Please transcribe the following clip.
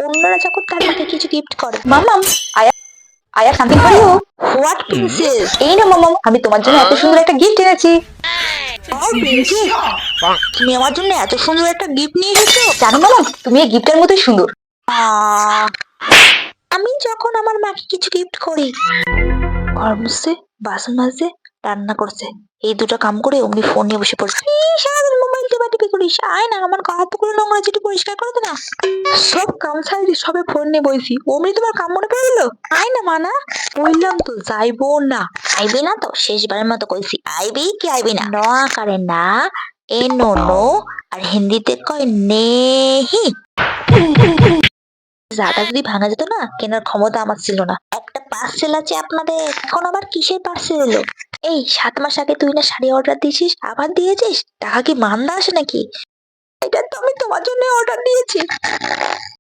অন্যরা যখন তার মাকে কিছু গিফট করে। মামাম, আয়া আয়া something for you. What princess? এই না মামাম, আমি তোমার জন্য এত সুন্দর একটা গিফট এনেছি। প্রিন্সেস, তুমি আমার জন্য এত সুন্দর একটা গিফট নিয়ে এসেছো? জানো মামাম, তুমি এই গিফটের মতোই সুন্দর। আহ, আমি যখন আমার মাকে কিছু গিফট করি, ঘর মুছছে, বাসন মাজছে, রান্না করছে, এই দুটো কাম করে অমনি ফোন নিয়ে বসে পড়ছে। এই সারাদিন মোবাইল টিপি করিস, আয় না আমার হাতগুলো নোংরা যেটি পরিষ্কার করে দে না। সব কাম ছাড়ি সবে ফোন নিয়ে বইছি, অমনি তোমার কাম মনে পড়ে গেল? আয় না মানা, বললাম তো যাইবো না। আইবি না তো? শেষবারের মতো কইছি, আইবি কি আইবি না? ন আকারে না, এ নো নো, আর হিন্দিতে কয় নেহি। জাটা যদি ভাঙা যেত না, কেনার ক্ষমতা আমার ছিল না। একটা পার্সেল আছে আপনাদের, এখন আবার কিসের পার্সেল এলো? এই 7 মাস আগে তুই না শাড়ি অর্ডার দিয়েছিস, আবার দিয়েছিস? টাকা কি মান্দা আসে নাকি? এটা তো আমি তোমার জন্য অর্ডার দিয়েছি।